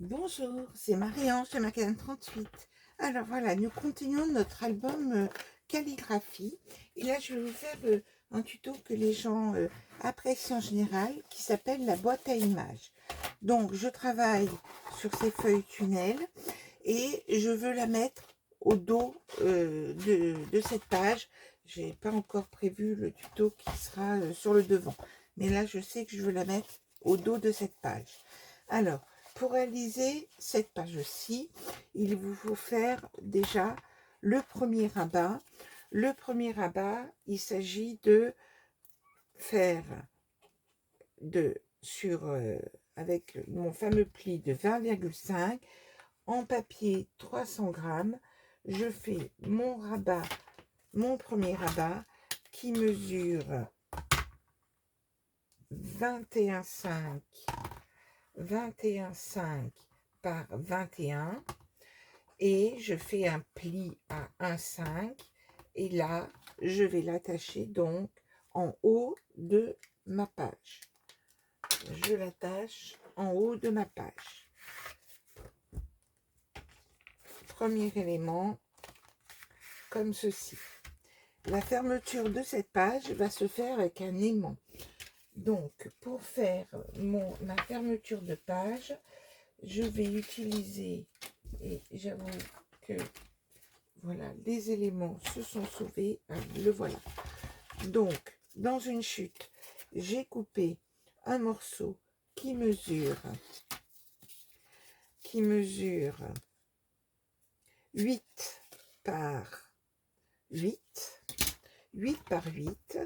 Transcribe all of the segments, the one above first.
Bonjour, c'est Marie-Ange de Macadam 38. Alors voilà, nous continuons notre album calligraphie. Et là, je vais vous faire un tuto que les gens apprécient en général, qui s'appelle la boîte à images. Donc, je travaille sur ces feuilles tunnel et je veux la mettre au dos de cette page. J'ai pas encore prévu le tuto qui sera sur le devant. Mais là, je sais que je veux la mettre au dos de cette page. Alors, pour réaliser cette page-ci, il vous faut faire déjà le premier rabat. Le premier rabat, il s'agit de faire avec mon fameux pli de 20,5 en papier 300 grammes. Je fais mon rabat, mon premier rabat qui mesure 21,5 par 21 et je fais un pli à 1,5 et là je vais l'attacher donc en haut de ma page. Je l'attache en haut de ma page. Premier élément, comme ceci. La fermeture de cette page va se faire avec un aimant. Donc, pour faire ma fermeture de page, je vais utiliser, et j'avoue que voilà, les éléments se sont sauvés, le voilà. Donc, dans une chute, j'ai coupé un morceau qui mesure 8 par 8, 8 par 8.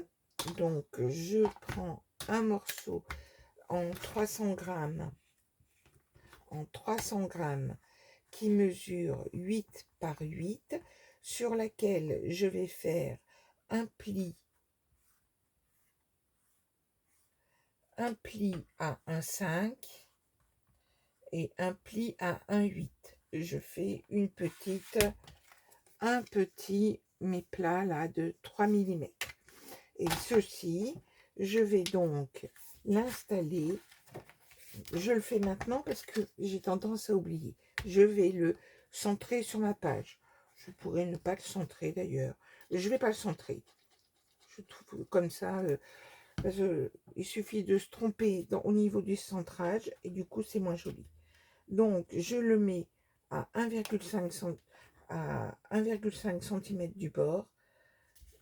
Donc, je prends un morceau en 300 grammes, qui mesure 8 par 8, sur laquelle je vais faire un pli à 1,5 et un pli à 1,8. Je fais un petit méplat là de 3 mm. Et ceci, je vais donc l'installer. Je le fais maintenant parce que j'ai tendance à oublier. Je vais le centrer sur ma page. Je pourrais ne pas le centrer d'ailleurs. Je ne vais pas le centrer. Je trouve comme ça, il suffit de se tromper au niveau du centrage et du coup c'est moins joli. Donc je le mets à 1,5 cm du bord.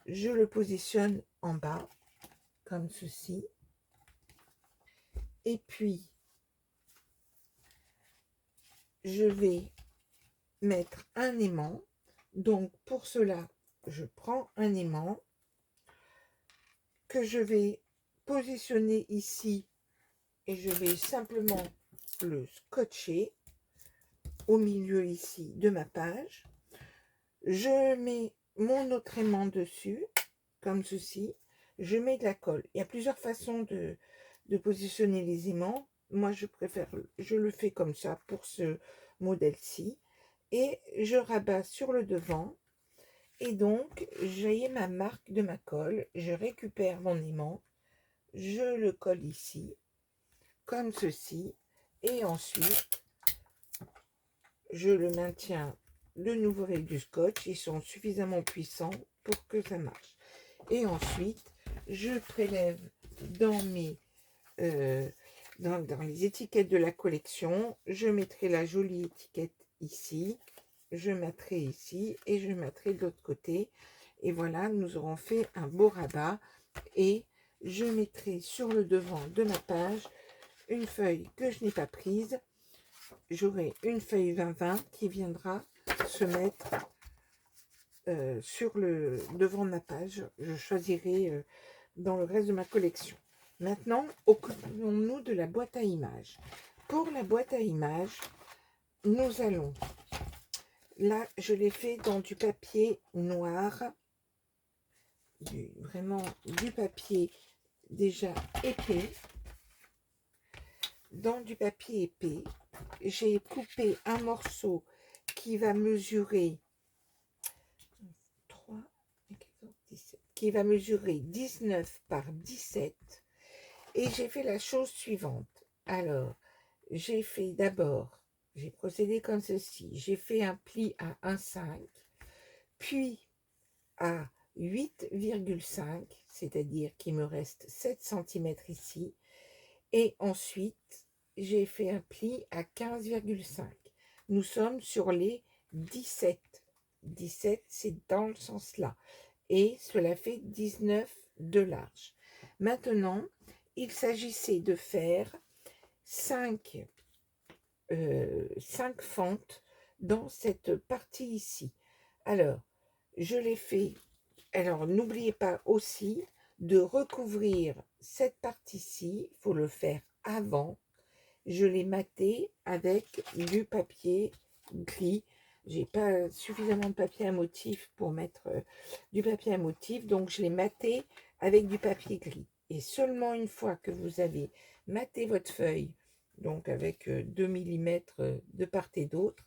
Je le positionne en bas comme ceci. Et puis je vais mettre un aimant. Donc pour cela, je prends un aimant que je vais positionner ici et je vais simplement le scotcher au milieu ici de ma page. Je mets mon autre aimant dessus comme ceci. Je mets de la colle. Il y a plusieurs façons de positionner les aimants. Moi je le fais comme ça pour ce modèle-ci. Et je rabats sur le devant. Et donc, j'ai ma marque de ma colle. Je récupère mon aimant. Je le colle ici, comme ceci. Et ensuite, je le maintiens de nouveau avec du scotch. Ils sont suffisamment puissants pour que ça marche. Et ensuite, je prélève dans dans les étiquettes de la collection. Je mettrai la jolie étiquette ici. Je mettrai ici et je mettrai de l'autre côté. Et voilà, nous aurons fait un beau rabat. Et je mettrai sur le devant de ma page une feuille que je n'ai pas prise. J'aurai une feuille 20-20 qui viendra se mettre sur le devant de ma page. Je choisirai dans le reste de ma collection. Maintenant, occupons-nous de la boîte à images. Pour la boîte à images, nous allons... Là, je l'ai fait dans du papier noir, vraiment du papier déjà épais. Dans du papier épais, j'ai coupé un morceau qui va mesurer 19 par 17 et j'ai fait la chose suivante. Alors, j'ai fait d'abord j'ai procédé comme ceci. J'ai fait un pli à 1,5, puis à 8,5, c'est-à-dire qu'il me reste 7 centimètres ici. Et ensuite, j'ai fait un pli à 15,5. Nous sommes sur les 17. 17, c'est dans le sens là. Et cela fait 19 de large. Maintenant, il s'agissait de faire 5 fentes dans cette partie ici. Alors, je l'ai fait. Alors, n'oubliez pas aussi de recouvrir cette partie-ci. Il faut le faire avant. Je l'ai maté avec du papier gris. J'ai pas suffisamment de papier à motif pour mettre du papier à motif, donc je l'ai maté avec du papier gris. Et seulement une fois que vous avez maté votre feuille, donc avec 2 mm de part et d'autre,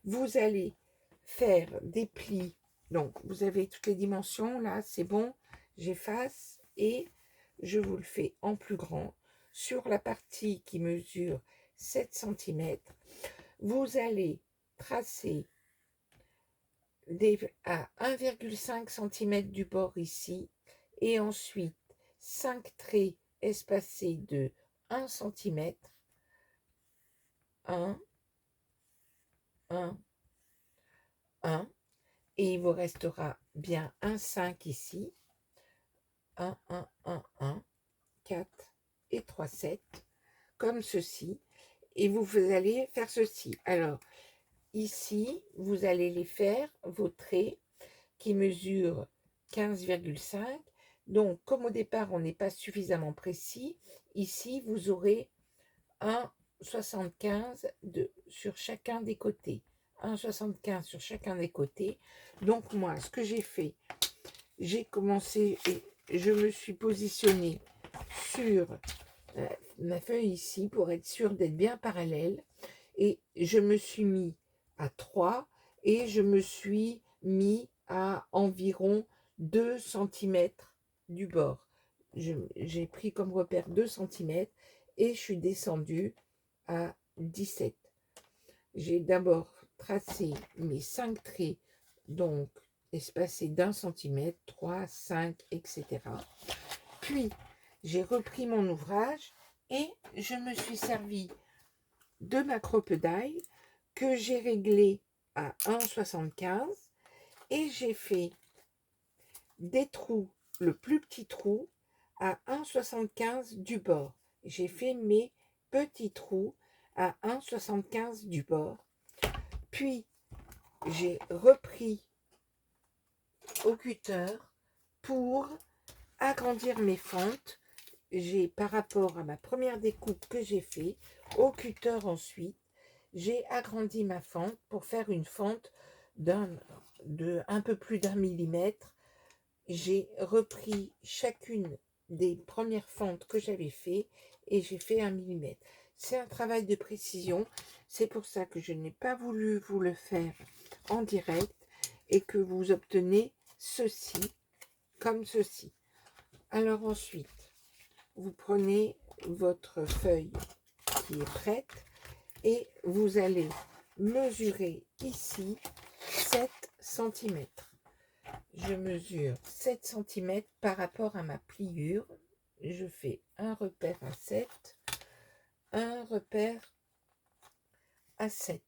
vous allez faire des plis. Donc vous avez toutes les dimensions, là c'est bon, j'efface et je vous le fais en plus grand. Sur la partie qui mesure 7 cm, vous allez tracer à 1,5 cm du bord ici, et ensuite 5 traits espacés de 1 cm, 1, 1, 1, et il vous restera bien un 5 ici, 1, 1, 1, 1, 4 et 3, 7, comme ceci, et vous allez faire ceci. Alors, ici, vous allez les faire, vos traits, qui mesurent 15,5. Donc, comme au départ, on n'est pas suffisamment précis, ici, vous aurez 1,75 sur chacun des côtés. 1,75 sur chacun des côtés. Donc, moi, ce que j'ai fait, j'ai commencé et je me suis positionnée sur ma feuille ici pour être sûre d'être bien parallèle. Et je me suis mis à 3 et je me suis mis à environ 2 cm du bord. J'ai pris comme repère 2 cm et je suis descendue à 17. J'ai d'abord tracé mes 5 traits, donc espacés d'1 cm, 3, 5, etc. Puis, j'ai repris mon ouvrage et je me suis servi de ma cropedaille que j'ai réglé à 1,75 et j'ai fait des trous, le plus petit trou à 1,75 du bord. J'ai fait mes petits trous à 1,75 du bord. Puis, j'ai repris au cutter pour agrandir mes fentes. J'ai, par rapport à ma première découpe que j'ai fait, au cutter ensuite, j'ai agrandi ma fente pour faire une fente de un peu plus d'1 millimètre. J'ai repris chacune des premières fentes que j'avais fait et j'ai fait 1 millimètre. C'est un travail de précision, c'est pour ça que je n'ai pas voulu vous le faire en direct et que vous obtenez ceci, comme ceci. Alors ensuite, vous prenez votre feuille qui est prête et vous allez mesurer ici 7 cm. Je mesure 7 cm par rapport à ma pliure. Je fais un repère à 7, un repère à 7,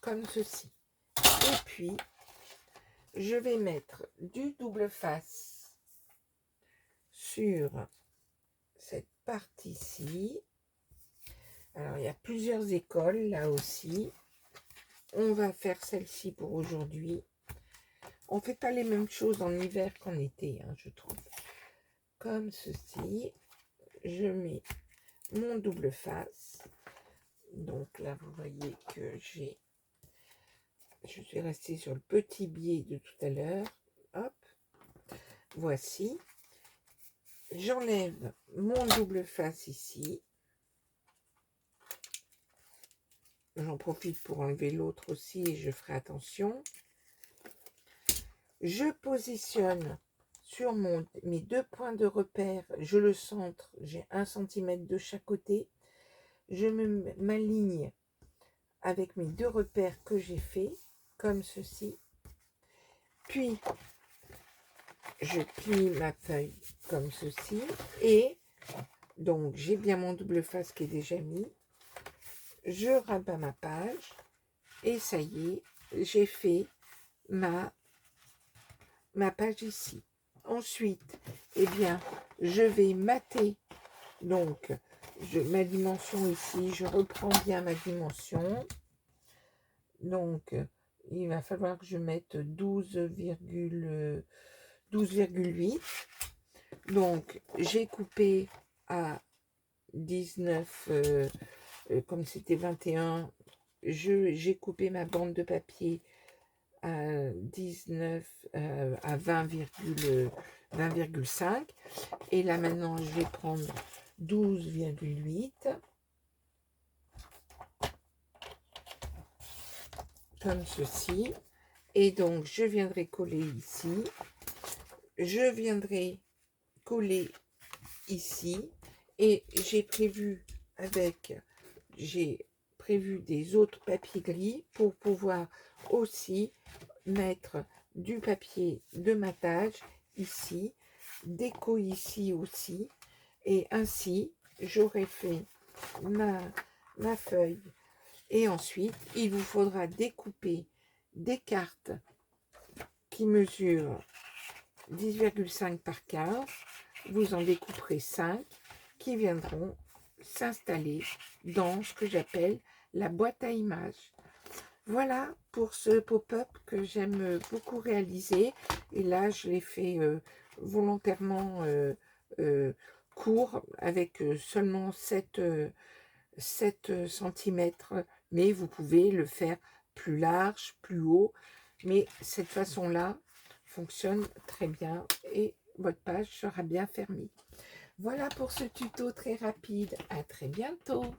comme ceci. Et puis, je vais mettre du double face sur cette partie-ci. Alors, il y a plusieurs écoles là aussi. On va faire celle-ci pour aujourd'hui. On ne fait pas les mêmes choses en hiver qu'en été, hein, je trouve. Comme ceci. Je mets mon double face. Donc là, vous voyez que je suis restée sur le petit biais de tout à l'heure. Hop. Voici. J'enlève mon double face ici. J'en profite pour enlever l'autre aussi et je ferai attention. Je positionne sur mes 2 points de repère, je le centre, j'ai 1 cm de chaque côté. Je m'aligne avec mes 2 repères que j'ai fait, comme ceci. Puis, je plie ma feuille comme ceci. Et donc, j'ai bien mon double face qui est déjà mis. Je rabats ma page. Et ça y est, j'ai fait ma page ici. Ensuite, eh bien, je vais mater donc ma dimension ici. Je reprends bien ma dimension. Donc, il va falloir que je mette 12,8. Donc, j'ai coupé à 19, comme c'était 21, j'ai coupé ma bande de papier à 19, à 20,5. Et là, maintenant, je vais prendre 12,8. Comme ceci. Et donc, je viendrai coller ici. Je viendrai coller ici. Et j'ai prévu des autres papiers gris pour pouvoir aussi mettre du papier de matage ici, déco ici aussi. Et ainsi, j'aurai fait ma feuille. Et ensuite, il vous faudra découper des cartes qui mesurent 10,5 par 15. Vous en découperez 5 qui viendront s'installer dans ce que j'appelle la boîte à images. Voilà pour ce pop-up que j'aime beaucoup réaliser. Et là, je l'ai fait volontairement court avec seulement 7 cm, mais vous pouvez le faire plus large, plus haut, mais cette façon-là fonctionne très bien et votre page sera bien fermée. Voilà pour ce tuto très rapide, à très bientôt.